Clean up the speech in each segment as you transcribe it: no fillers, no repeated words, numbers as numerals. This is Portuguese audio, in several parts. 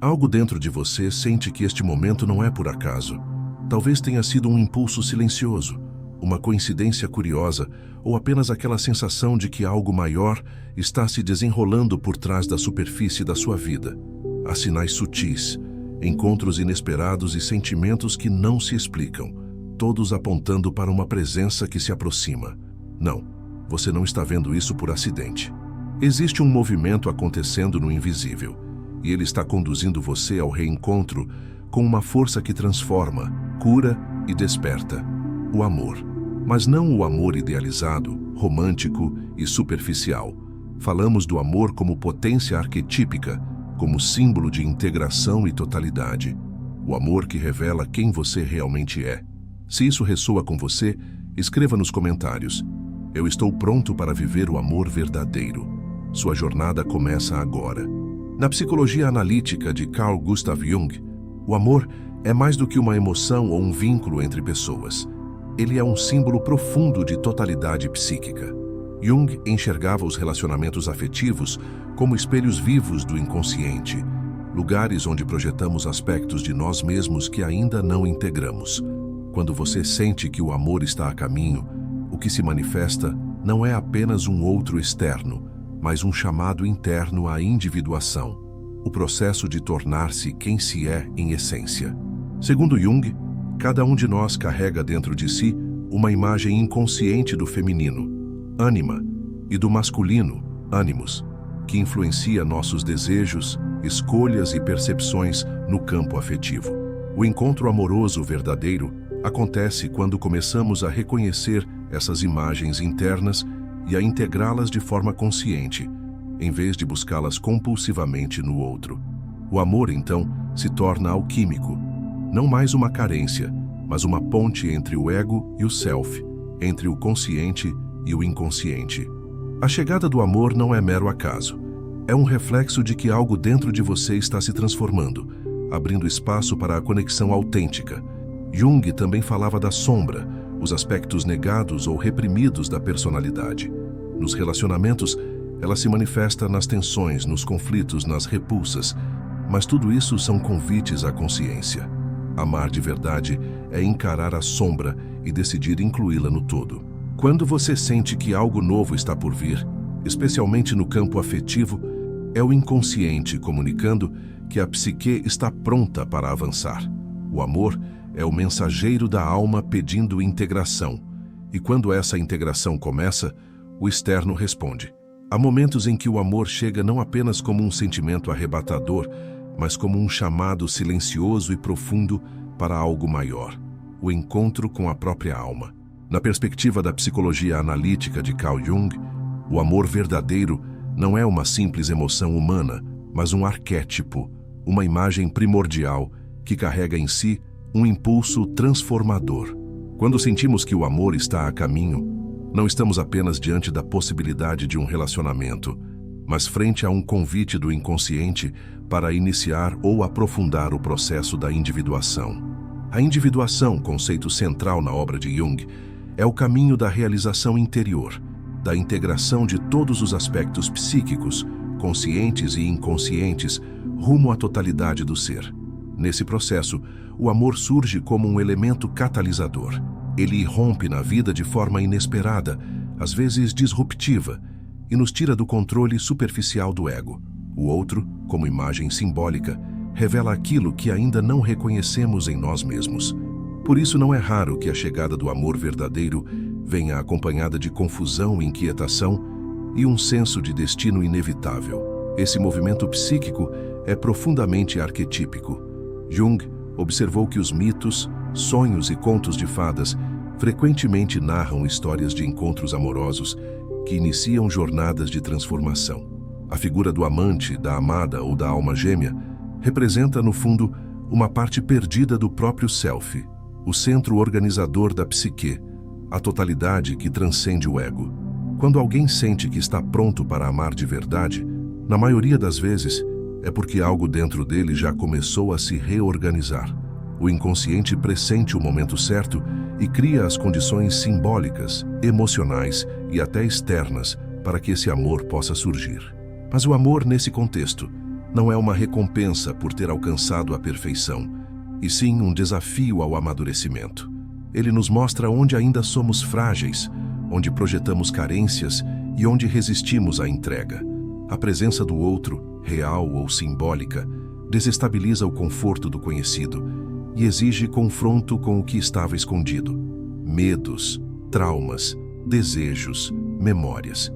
Algo dentro de você sente que este momento não é por acaso. Talvez tenha sido um impulso silencioso, uma coincidência curiosa ou apenas aquela sensação de que algo maior está se desenrolando por trás da superfície da sua vida. Há sinais sutis, encontros inesperados e sentimentos que não se explicam, todos apontando para uma presença que se aproxima. Não, você não está vendo isso por acidente. Existe um movimento acontecendo no invisível, e ele está conduzindo você ao reencontro com uma força que transforma, cura e desperta: o amor. Mas não o amor idealizado, romântico e superficial. Falamos do amor como potência arquetípica, como símbolo de integração e totalidade. O amor que revela quem você realmente é. Se isso ressoa com você, escreva nos comentários: eu estou pronto para viver o amor verdadeiro. Sua jornada começa agora. Na psicologia analítica de Carl Gustav Jung, o amor é mais do que uma emoção ou um vínculo entre pessoas. Ele é um símbolo profundo de totalidade psíquica. Jung enxergava os relacionamentos afetivos como espelhos vivos do inconsciente, lugares onde projetamos aspectos de nós mesmos que ainda não integramos. Quando você sente que o amor está a caminho, o que se manifesta não é apenas um outro externo, mas um chamado interno à individuação, o processo de tornar-se quem se é em essência. Segundo Jung, cada um de nós carrega dentro de si uma imagem inconsciente do feminino, ânima, e do masculino, ânimos, que influencia nossos desejos, escolhas e percepções no campo afetivo. O encontro amoroso verdadeiro acontece quando começamos a reconhecer essas imagens internas e a integrá-las de forma consciente, em vez de buscá-las compulsivamente no outro. O amor, então, se torna alquímico, não mais uma carência, mas uma ponte entre o ego e o self, entre o consciente e o inconsciente. A chegada do amor não é mero acaso. É um reflexo de que algo dentro de você está se transformando, abrindo espaço para a conexão autêntica. Jung também falava da sombra, os aspectos negados ou reprimidos da personalidade. Nos relacionamentos, ela se manifesta nas tensões, nos conflitos, nas repulsas, mas tudo isso são convites à consciência. Amar de verdade é encarar a sombra e decidir incluí-la no todo. Quando você sente que algo novo está por vir, especialmente no campo afetivo, é o inconsciente comunicando que a psique está pronta para avançar. O amor é o mensageiro da alma pedindo integração, e quando essa integração começa, o externo responde. Há momentos em que o amor chega não apenas como um sentimento arrebatador, mas como um chamado silencioso e profundo para algo maior, o encontro com a própria alma. Na perspectiva da psicologia analítica de Carl Jung, o amor verdadeiro não é uma simples emoção humana, mas um arquétipo, uma imagem primordial que carrega em si um impulso transformador. Quando sentimos que o amor está a caminho, não estamos apenas diante da possibilidade de um relacionamento, mas frente a um convite do inconsciente para iniciar ou aprofundar o processo da individuação. A individuação, conceito central na obra de Jung, é o caminho da realização interior, da integração de todos os aspectos psíquicos, conscientes e inconscientes, rumo à totalidade do ser. Nesse processo, o amor surge como um elemento catalisador. Ele irrompe na vida de forma inesperada, às vezes disruptiva, e nos tira do controle superficial do ego. O outro, como imagem simbólica, revela aquilo que ainda não reconhecemos em nós mesmos. Por isso não é raro que a chegada do amor verdadeiro venha acompanhada de confusão, inquietação e um senso de destino inevitável. Esse movimento psíquico é profundamente arquetípico. Jung observou que os mitos, sonhos e contos de fadas frequentemente narram histórias de encontros amorosos que iniciam jornadas de transformação. A figura do amante, da amada ou da alma gêmea representa, no fundo, uma parte perdida do próprio self, o centro organizador da psique, a totalidade que transcende o ego. Quando alguém sente que está pronto para amar de verdade, na maioria das vezes, é porque algo dentro dele já começou a se reorganizar. O inconsciente pressente o momento certo e cria as condições simbólicas, emocionais e até externas para que esse amor possa surgir. Mas o amor, nesse contexto, não é uma recompensa por ter alcançado a perfeição, e sim um desafio ao amadurecimento. Ele nos mostra onde ainda somos frágeis, onde projetamos carências e onde resistimos à entrega. A presença do outro, real ou simbólica, desestabiliza o conforto do conhecido e exige confronto com o que estava escondido. Medos, traumas, desejos, memórias.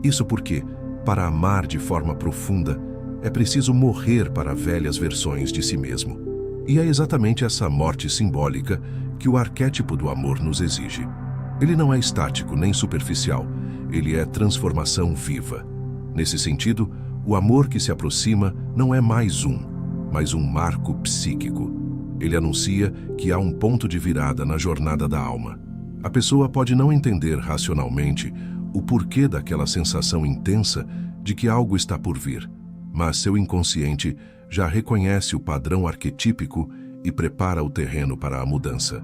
Isso porque, para amar de forma profunda, é preciso morrer para velhas versões de si mesmo. E é exatamente essa morte simbólica que o arquétipo do amor nos exige. Ele não é estático nem superficial, ele é transformação viva. Nesse sentido, o amor que se aproxima não é mais mas um marco psíquico. Ele anuncia que há um ponto de virada na jornada da alma. A pessoa pode não entender racionalmente o porquê daquela sensação intensa de que algo está por vir, mas seu inconsciente já reconhece o padrão arquetípico e prepara o terreno para a mudança.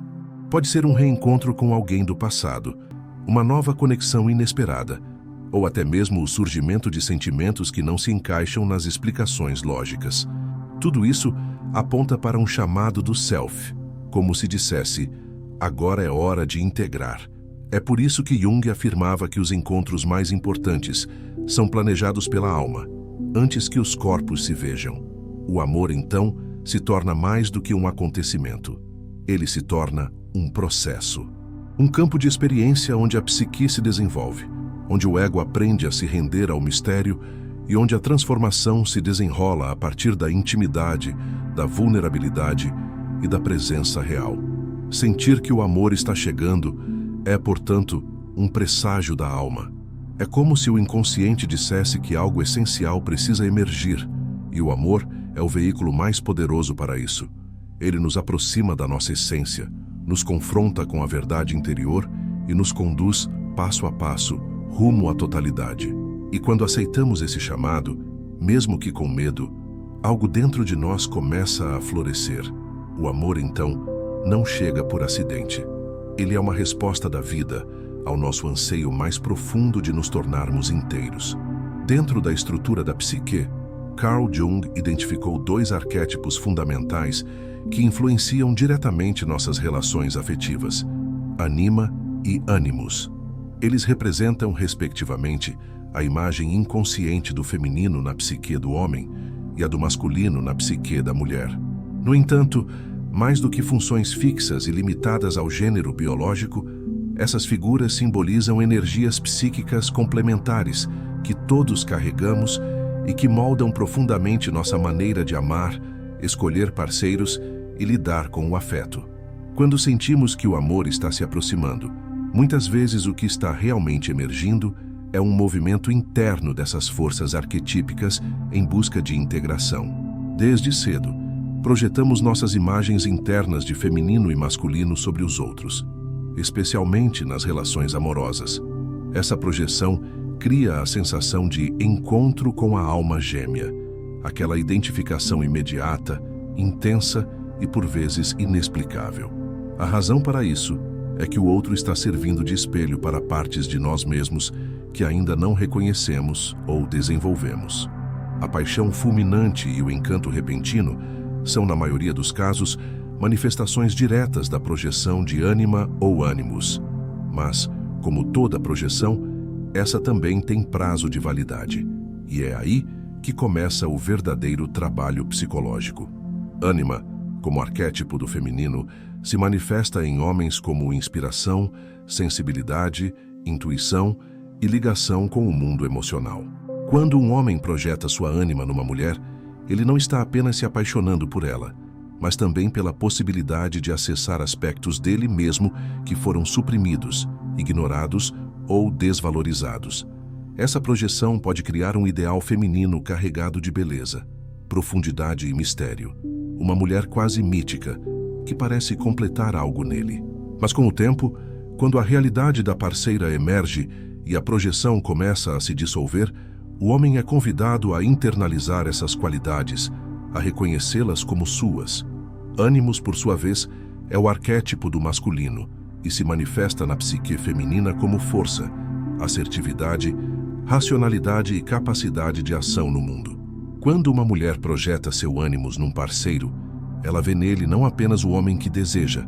Pode ser um reencontro com alguém do passado, uma nova conexão inesperada, ou até mesmo o surgimento de sentimentos que não se encaixam nas explicações lógicas. Tudo isso aponta para um chamado do self, como se dissesse, agora é hora de integrar. É por isso que Jung afirmava que os encontros mais importantes são planejados pela alma, antes que os corpos se vejam. O amor, então, se torna mais do que um acontecimento. Ele se torna um processo. Um campo de experiência onde a psique se desenvolve, onde o ego aprende a se render ao mistério e onde a transformação se desenrola a partir da intimidade, da vulnerabilidade e da presença real. Sentir que o amor está chegando é, portanto, um presságio da alma. É como se o inconsciente dissesse que algo essencial precisa emergir, e o amor é o veículo mais poderoso para isso. Ele nos aproxima da nossa essência, nos confronta com a verdade interior e nos conduz, passo a passo, rumo à totalidade. E quando aceitamos esse chamado, mesmo que com medo, algo dentro de nós começa a florescer. O amor, então, não chega por acidente. Ele é uma resposta da vida ao nosso anseio mais profundo de nos tornarmos inteiros. Dentro da estrutura da psique, Carl Jung identificou 2 arquétipos fundamentais que influenciam diretamente nossas relações afetivas: anima e animus. Eles representam, respectivamente, a imagem inconsciente do feminino na psique do homem e a do masculino na psique da mulher. No entanto, mais do que funções fixas e limitadas ao gênero biológico, essas figuras simbolizam energias psíquicas complementares que todos carregamos e que moldam profundamente nossa maneira de amar, escolher parceiros e lidar com o afeto. Quando sentimos que o amor está se aproximando, muitas vezes o que está realmente emergindo é um movimento interno dessas forças arquetípicas em busca de integração. Desde cedo, projetamos nossas imagens internas de feminino e masculino sobre os outros, especialmente nas relações amorosas. Essa projeção cria a sensação de encontro com a alma gêmea, aquela identificação imediata, intensa e por vezes inexplicável. A razão para isso é que o outro está servindo de espelho para partes de nós mesmos que ainda não reconhecemos ou desenvolvemos. A paixão fulminante e o encanto repentino são, na maioria dos casos, manifestações diretas da projeção de ânima ou ânimos. Mas, como toda projeção, essa também tem prazo de validade. E é aí que começa o verdadeiro trabalho psicológico. Ânima, como arquétipo do feminino, se manifesta em homens como inspiração, sensibilidade, intuição e ligação com o mundo emocional. Quando um homem projeta sua ânima numa mulher, ele não está apenas se apaixonando por ela, mas também pela possibilidade de acessar aspectos dele mesmo que foram suprimidos, ignorados ou desvalorizados. Essa projeção pode criar um ideal feminino carregado de beleza, profundidade e mistério. Uma mulher quase mítica, que parece completar algo nele. Mas com o tempo, quando a realidade da parceira emerge e a projeção começa a se dissolver, o homem é convidado a internalizar essas qualidades, a reconhecê-las como suas. Ânimos, por sua vez, é o arquétipo do masculino e se manifesta na psique feminina como força, assertividade, racionalidade e capacidade de ação no mundo. Quando uma mulher projeta seu ânimos num parceiro, ela vê nele não apenas o homem que deseja,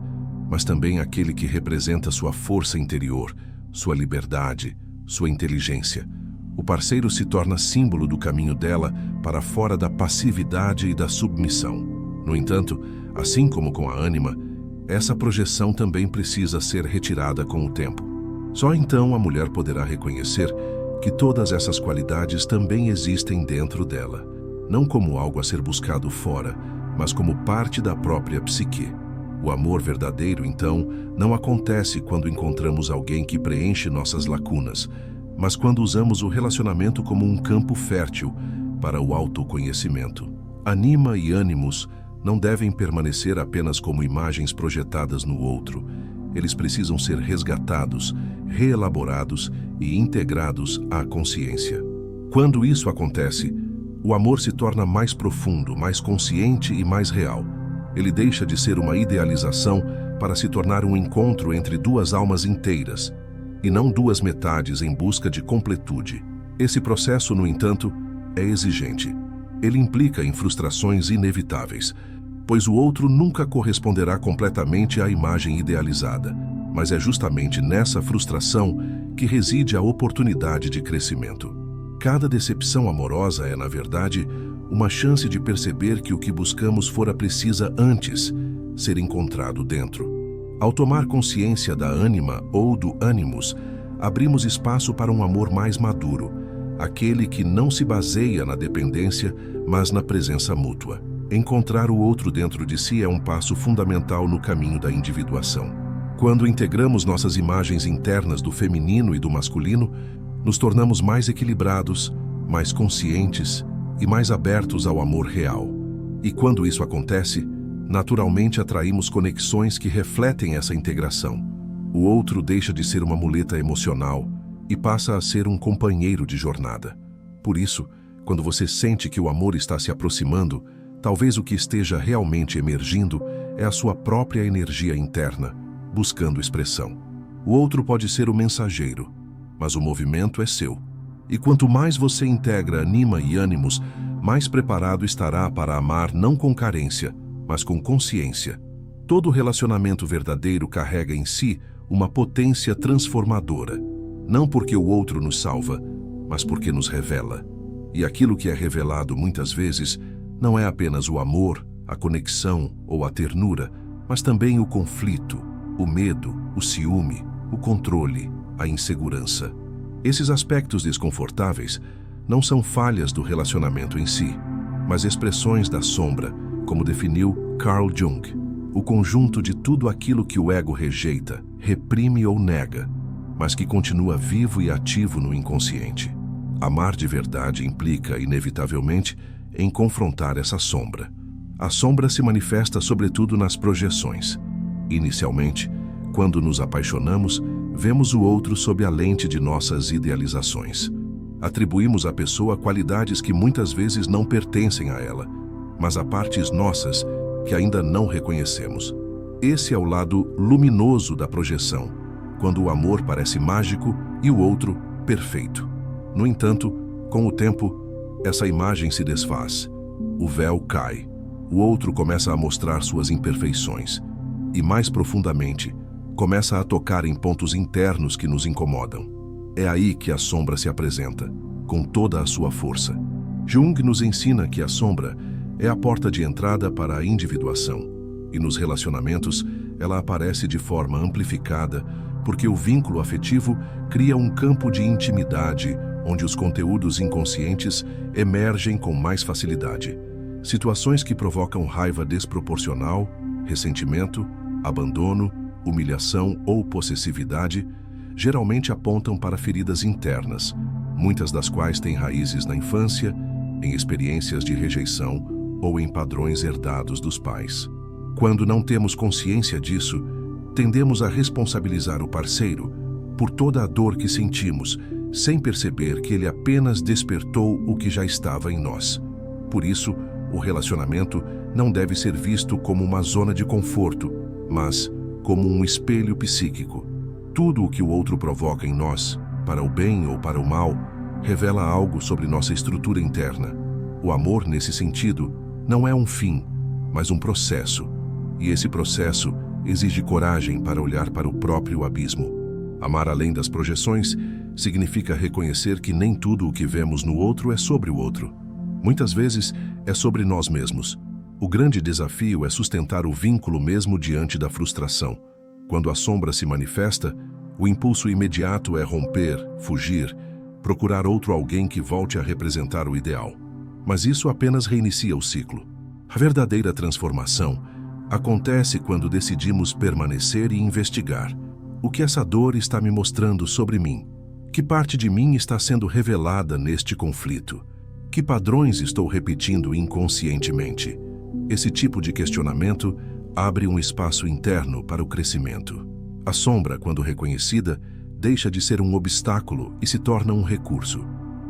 mas também aquele que representa sua força interior, sua liberdade, sua inteligência. O parceiro se torna símbolo do caminho dela para fora da passividade e da submissão. No entanto, assim como com a ânima, essa projeção também precisa ser retirada com o tempo. Só então a mulher poderá reconhecer que todas essas qualidades também existem dentro dela, não como algo a ser buscado fora, mas como parte da própria psique. O amor verdadeiro, então, não acontece quando encontramos alguém que preenche nossas lacunas, mas quando usamos o relacionamento como um campo fértil para o autoconhecimento. Anima e ânimos não devem permanecer apenas como imagens projetadas no outro. Eles precisam ser resgatados, reelaborados e integrados à consciência. Quando isso acontece, o amor se torna mais profundo, mais consciente e mais real. Ele deixa de ser uma idealização para se tornar um encontro entre duas almas inteiras, e não duas metades em busca de completude. Esse processo, no entanto, é exigente. Ele implica em frustrações inevitáveis, pois o outro nunca corresponderá completamente à imagem idealizada, mas é justamente nessa frustração que reside a oportunidade de crescimento. Cada decepção amorosa é, na verdade, uma chance de perceber que o que buscamos fora precisa antes ser encontrado dentro. Ao tomar consciência da ânima ou do ânimos, abrimos espaço para um amor mais maduro, aquele que não se baseia na dependência, mas na presença mútua. Encontrar o outro dentro de si é um passo fundamental no caminho da individuação. Quando integramos nossas imagens internas do feminino e do masculino, nos tornamos mais equilibrados, mais conscientes e mais abertos ao amor real. E quando isso acontece, naturalmente atraímos conexões que refletem essa integração. O outro deixa de ser uma muleta emocional e passa a ser um companheiro de jornada. Por isso, quando você sente que o amor está se aproximando, talvez o que esteja realmente emergindo é a sua própria energia interna, buscando expressão. O outro pode ser o mensageiro, mas o movimento é seu. E quanto mais você integra anima e ânimos, mais preparado estará para amar não com carência, mas com consciência. Todo relacionamento verdadeiro carrega em si uma potência transformadora, não porque o outro nos salva, mas porque nos revela. E aquilo que é revelado muitas vezes não é apenas o amor, a conexão ou a ternura, mas também o conflito, o medo, o ciúme, o controle, a insegurança. Esses aspectos desconfortáveis não são falhas do relacionamento em si, mas expressões da sombra, como definiu Carl Jung, o conjunto de tudo aquilo que o ego rejeita, reprime ou nega, mas que continua vivo e ativo no inconsciente. Amar de verdade implica, inevitavelmente, em confrontar essa sombra. A sombra se manifesta sobretudo nas projeções. Inicialmente, quando nos apaixonamos, vemos o outro sob a lente de nossas idealizações. Atribuímos à pessoa qualidades que muitas vezes não pertencem a ela, mas a partes nossas que ainda não reconhecemos. Esse é o lado luminoso da projeção, quando o amor parece mágico e o outro perfeito. No entanto, com o tempo, essa imagem se desfaz. O véu cai. O outro começa a mostrar suas imperfeições. E mais profundamente, começa a tocar em pontos internos que nos incomodam. É aí que a sombra se apresenta, com toda a sua força. Jung nos ensina que a sombra é a porta de entrada para a individuação, e nos relacionamentos ela aparece de forma amplificada porque o vínculo afetivo cria um campo de intimidade onde os conteúdos inconscientes emergem com mais facilidade. Situações que provocam raiva desproporcional, ressentimento, abandono, humilhação ou possessividade geralmente apontam para feridas internas, muitas das quais têm raízes na infância, em experiências de rejeição ou em padrões herdados dos pais. Quando não temos consciência disso, tendemos a responsabilizar o parceiro por toda a dor que sentimos, sem perceber que ele apenas despertou o que já estava em nós. Por isso, o relacionamento não deve ser visto como uma zona de conforto, mas como um espelho psíquico. Tudo o que o outro provoca em nós, para o bem ou para o mal, revela algo sobre nossa estrutura interna. O amor, nesse sentido, não é um fim, mas um processo. E esse processo exige coragem para olhar para o próprio abismo. Amar além das projeções significa reconhecer que nem tudo o que vemos no outro é sobre o outro. Muitas vezes é sobre nós mesmos. O grande desafio é sustentar o vínculo mesmo diante da frustração. Quando a sombra se manifesta, o impulso imediato é romper, fugir, procurar outro alguém que volte a representar o ideal. Mas isso apenas reinicia o ciclo. A verdadeira transformação acontece quando decidimos permanecer e investigar. O que essa dor está me mostrando sobre mim? Que parte de mim está sendo revelada neste conflito? Que padrões estou repetindo inconscientemente? Esse tipo de questionamento abre um espaço interno para o crescimento. A sombra, quando reconhecida, deixa de ser um obstáculo e se torna um recurso.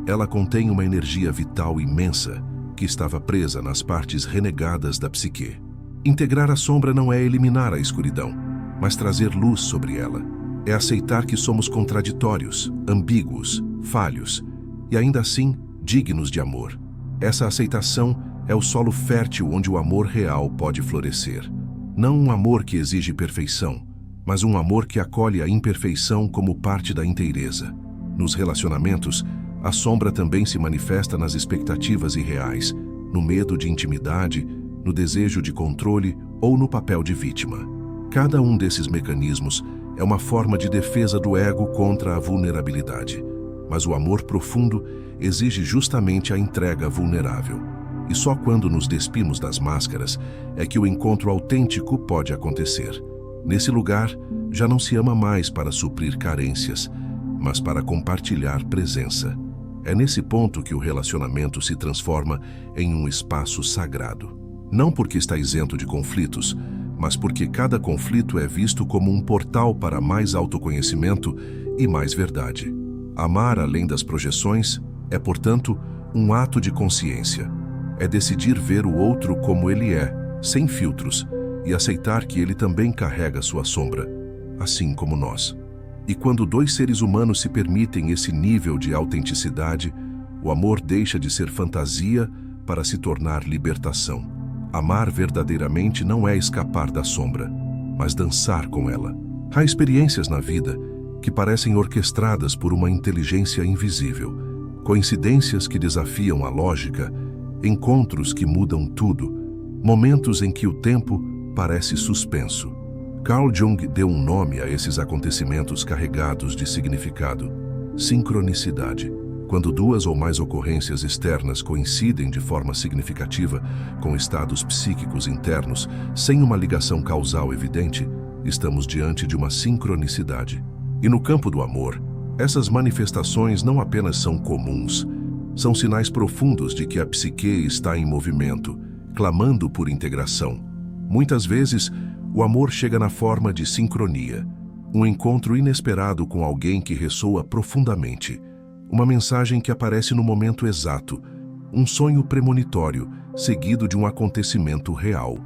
Ela contém uma energia vital imensa que estava presa nas partes renegadas da psique. Integrar a sombra não é eliminar a escuridão, mas trazer luz sobre ela. É aceitar que somos contraditórios, ambíguos, falhos e ainda assim dignos de amor. Essa aceitação é o solo fértil onde o amor real pode florescer. Não um amor que exige perfeição, mas um amor que acolhe a imperfeição como parte da inteireza. Nos relacionamentos, a sombra também se manifesta nas expectativas irreais, no medo de intimidade, no desejo de controle ou no papel de vítima. Cada um desses mecanismos é uma forma de defesa do ego contra a vulnerabilidade. Mas o amor profundo exige justamente a entrega vulnerável. E só quando nos despimos das máscaras é que o encontro autêntico pode acontecer. Nesse lugar, já não se ama mais para suprir carências, mas para compartilhar presença. É nesse ponto que o relacionamento se transforma em um espaço sagrado. Não porque está isento de conflitos, mas porque cada conflito é visto como um portal para mais autoconhecimento e mais verdade. Amar além das projeções é, portanto, um ato de consciência. É decidir ver o outro como ele é, sem filtros, e aceitar que ele também carrega sua sombra, assim como nós. E quando dois seres humanos se permitem esse nível de autenticidade, o amor deixa de ser fantasia para se tornar libertação. Amar verdadeiramente não é escapar da sombra, mas dançar com ela. Há experiências na vida que parecem orquestradas por uma inteligência invisível, coincidências que desafiam a lógica, encontros que mudam tudo, momentos em que o tempo parece suspenso. Carl Jung deu um nome a esses acontecimentos carregados de significado: sincronicidade. Quando duas ou mais ocorrências externas coincidem de forma significativa com estados psíquicos internos, sem uma ligação causal evidente, estamos diante de uma sincronicidade. E no campo do amor, essas manifestações não apenas são comuns, são sinais profundos de que a psique está em movimento, clamando por integração. Muitas vezes, o amor chega na forma de sincronia, um encontro inesperado com alguém que ressoa profundamente, uma mensagem que aparece no momento exato, um sonho premonitório, seguido de um acontecimento real.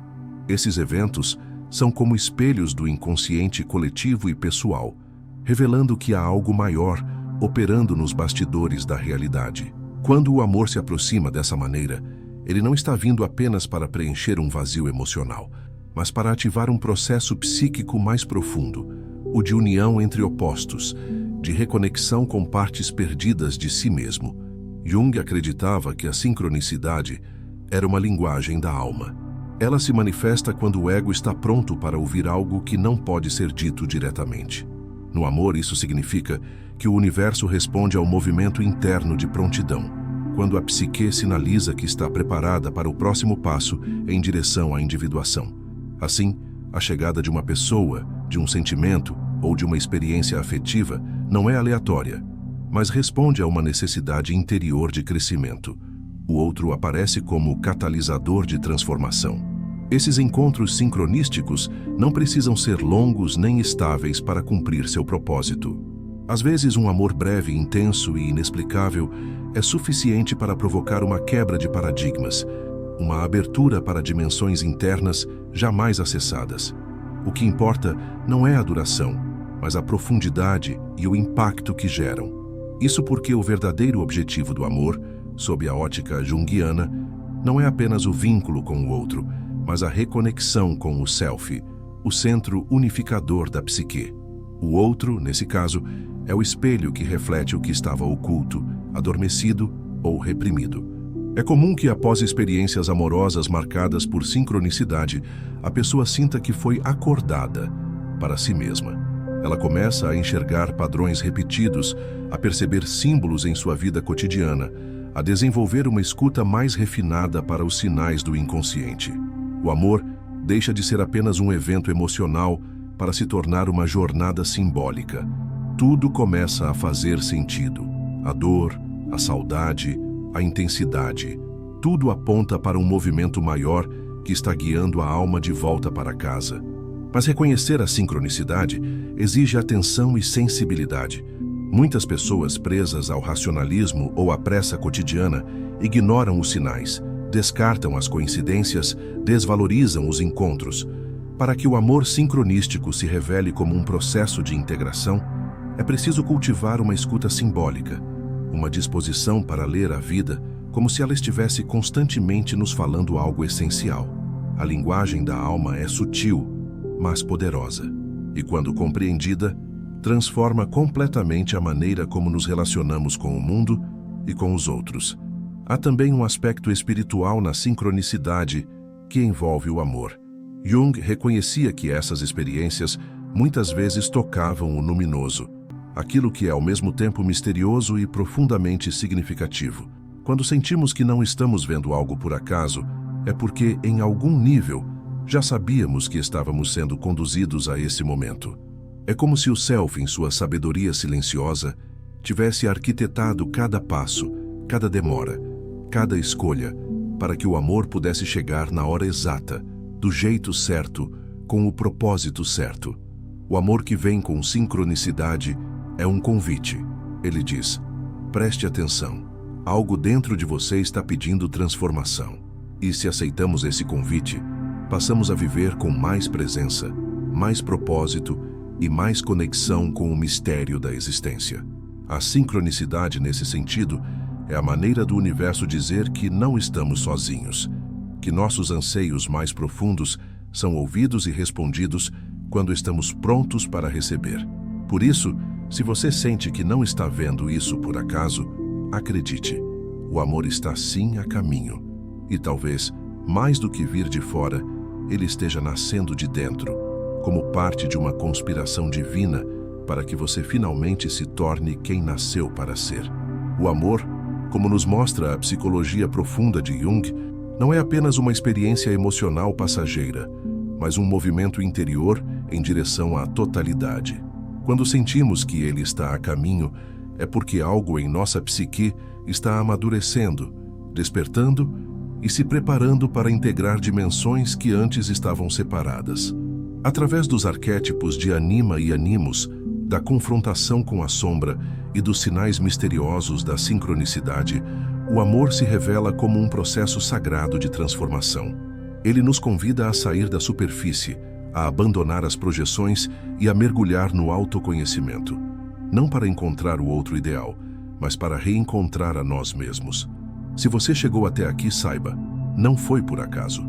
Esses eventos são como espelhos do inconsciente coletivo e pessoal, revelando que há algo maior operando nos bastidores da realidade. Quando o amor se aproxima dessa maneira, ele não está vindo apenas para preencher um vazio emocional, mas para ativar um processo psíquico mais profundo, o de união entre opostos, de reconexão com partes perdidas de si mesmo. Jung acreditava que a sincronicidade era uma linguagem da alma. Ela se manifesta quando o ego está pronto para ouvir algo que não pode ser dito diretamente. No amor, isso significa que o universo responde ao movimento interno de prontidão, quando a psique sinaliza que está preparada para o próximo passo em direção à individuação. Assim, a chegada de uma pessoa, de um sentimento ou de uma experiência afetiva não é aleatória, mas responde a uma necessidade interior de crescimento. O outro aparece como catalisador de transformação. Esses encontros sincronísticos não precisam ser longos nem estáveis para cumprir seu propósito. Às vezes, um amor breve, intenso e inexplicável é suficiente para provocar uma quebra de paradigmas, uma abertura para dimensões internas jamais acessadas. O que importa não é a duração, mas a profundidade e o impacto que geram. Isso porque o verdadeiro objetivo do amor, sob a ótica junguiana, não é apenas o vínculo com o outro, mas a reconexão com o self, o centro unificador da psique. O outro, nesse caso, é o espelho que reflete o que estava oculto, adormecido ou reprimido. É comum que, após experiências amorosas marcadas por sincronicidade, a pessoa sinta que foi acordada para si mesma. Ela começa a enxergar padrões repetidos, a perceber símbolos em sua vida cotidiana, a desenvolver uma escuta mais refinada para os sinais do inconsciente. O amor deixa de ser apenas um evento emocional para se tornar uma jornada simbólica. Tudo começa a fazer sentido. A dor, a saudade, a intensidade. Tudo aponta para um movimento maior que está guiando a alma de volta para casa. Mas reconhecer a sincronicidade exige atenção e sensibilidade. Muitas pessoas presas ao racionalismo ou à pressa cotidiana ignoram os sinais, descartam as coincidências, desvalorizam os encontros. Para que o amor sincronístico se revele como um processo de integração, é preciso cultivar uma escuta simbólica, uma disposição para ler a vida como se ela estivesse constantemente nos falando algo essencial. A linguagem da alma é sutil, mas poderosa, e quando compreendida, transforma completamente a maneira como nos relacionamos com o mundo e com os outros. Há também um aspecto espiritual na sincronicidade que envolve o amor. Jung reconhecia que essas experiências muitas vezes tocavam o luminoso, aquilo que é ao mesmo tempo misterioso e profundamente significativo. Quando sentimos que não estamos vendo algo por acaso, é porque, em algum nível, já sabíamos que estávamos sendo conduzidos a esse momento. É como se o Self, em sua sabedoria silenciosa, tivesse arquitetado cada passo, cada demora, cada escolha, para que o amor pudesse chegar na hora exata, do jeito certo, com o propósito certo. O amor que vem com sincronicidade é um convite. Ele diz: preste atenção, algo dentro de você está pedindo transformação. E se aceitamos esse convite, passamos a viver com mais presença, mais propósito e mais conexão com o mistério da existência. A sincronicidade, nesse sentido, é a maneira do universo dizer que não estamos sozinhos, que nossos anseios mais profundos são ouvidos e respondidos quando estamos prontos para receber. Por isso, se você sente que não está vendo isso por acaso, acredite, o amor está sim a caminho. E talvez, mais do que vir de fora, ele esteja nascendo de dentro, como parte de uma conspiração divina para que você finalmente se torne quem nasceu para ser. O amor, como nos mostra a psicologia profunda de Jung, não é apenas uma experiência emocional passageira, mas um movimento interior em direção à totalidade. Quando sentimos que ele está a caminho, é porque algo em nossa psique está amadurecendo, despertando e se preparando para integrar dimensões que antes estavam separadas. Através dos arquétipos de anima e animus, da confrontação com a sombra e dos sinais misteriosos da sincronicidade, o amor se revela como um processo sagrado de transformação. Ele nos convida a sair da superfície, a abandonar as projeções e a mergulhar no autoconhecimento. Não para encontrar o outro ideal, mas para reencontrar a nós mesmos. Se você chegou até aqui, saiba, não foi por acaso.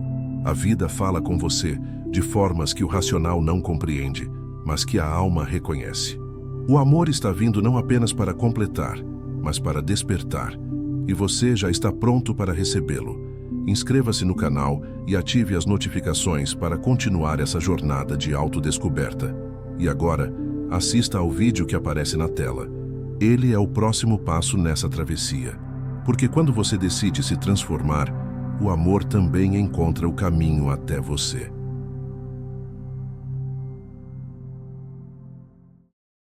A vida fala com você de formas que o racional não compreende, mas que a alma reconhece. O amor está vindo não apenas para completar, mas para despertar, e você já está pronto para recebê-lo. Inscreva-se no canal e ative as notificações para continuar essa jornada de autodescoberta. E agora, assista ao vídeo que aparece na tela. Ele é o próximo passo nessa travessia. Porque quando você decide se transformar, o amor também encontra o caminho até você.